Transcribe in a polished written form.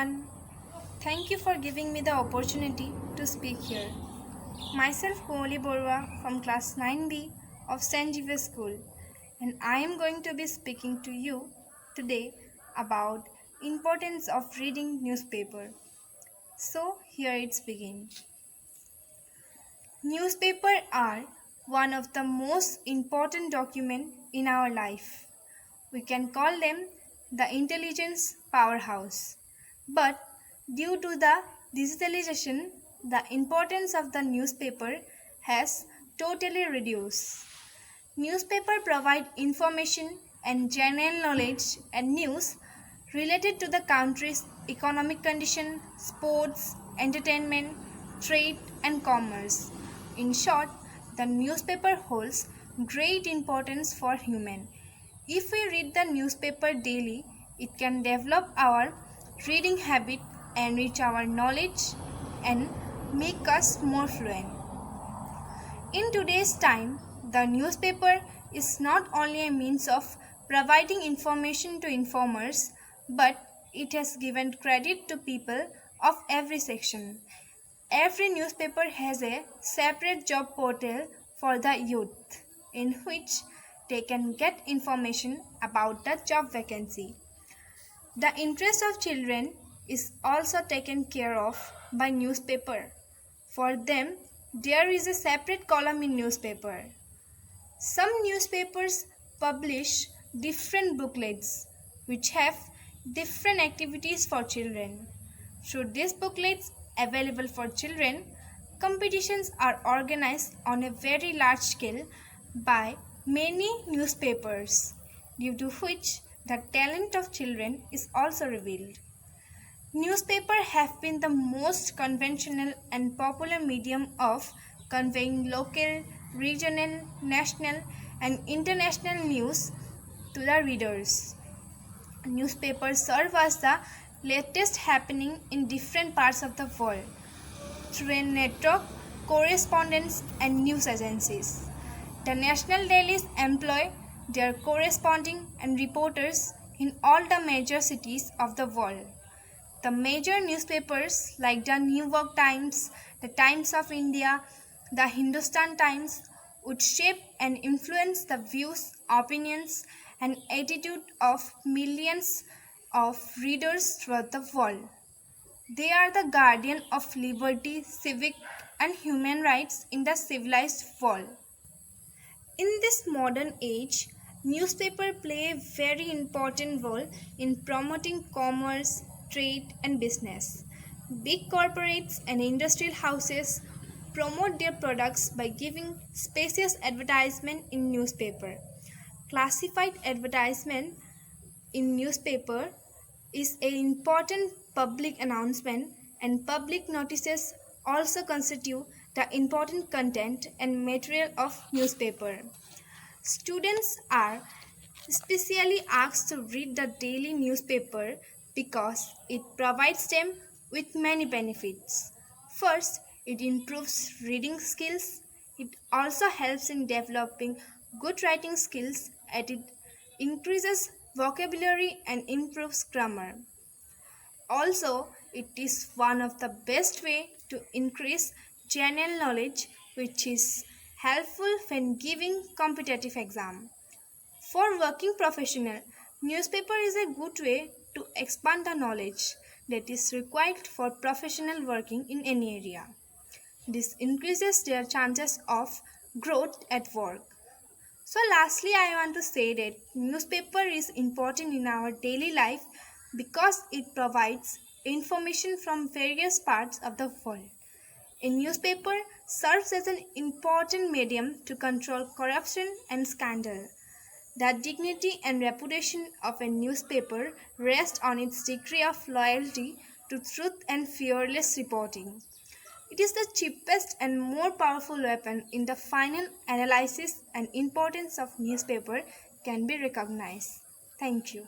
everyone. Thank you for giving me the opportunity to speak here. Myself Koali Borwa from class 9B of St. Xavier School, and I am going to be speaking to you today about importance of reading newspaper. So here it's begin. Newspaper are one of the most important document in our life. We can call them the intelligence powerhouse. But due to the digitalization, the importance of the newspaper has totally reduced. Newspaper provide information and general knowledge and news related to the country's economic condition, sports, entertainment, trade and commerce. In short, the newspaper holds great importance for human. If we read the newspaper daily, it can develop our reading habit, enrich our knowledge and make us more fluent. In today's time, the newspaper is not only a means of providing information to informers, but it has given credit to people of every section. Every newspaper has a separate job portal for the youth, in which they can get information about the job vacancy. The interest of children is also taken care of by newspaper. For them, there is a separate column in newspaper. Some newspapers publish different booklets which have different activities for children. Through these booklets available for children, competitions are organized on a very large scale by many newspapers, due to which the talent of children is also revealed. Newspapers have been the most conventional and popular medium of conveying local, regional, national, and international news to the readers. Newspapers serve as the latest happening in different parts of the world through a network, correspondence, and news agencies. The national dailies employ their corresponding and reporters in all the major cities of the world. The major newspapers like the New York Times, the Times of India, the Hindustan Times would shape and influence the views, opinions, and attitude of millions of readers throughout the world. They are the guardian of liberty, civic, and human rights in the civilized world. In this modern age, newspapers play a very important role in promoting commerce, trade, and business. Big corporates and industrial houses promote their products by giving spacious advertisement in newspaper. Classified advertisement in newspaper is an important public announcement, and public notices also constitute the important content and material of newspaper. Students are specially asked to read the daily newspaper because it provides them with many benefits. First, it improves reading skills. It also helps in developing good writing skills and it increases vocabulary and improves grammar. Also, it is one of the best way to increase general knowledge, which is helpful when giving competitive exam. For working professional, newspaper is a good way to expand the knowledge that is required for professional working in any area. This increases their chances of growth at work. So lastly, I want to say that newspaper is important in our daily life because it provides information from various parts of the world. A newspaper serves as an important medium to control corruption and scandal. The dignity and reputation of a newspaper rest on its degree of loyalty to truth and fearless reporting. It is the cheapest and more powerful weapon in the final analysis and importance of newspaper can be recognized. Thank you.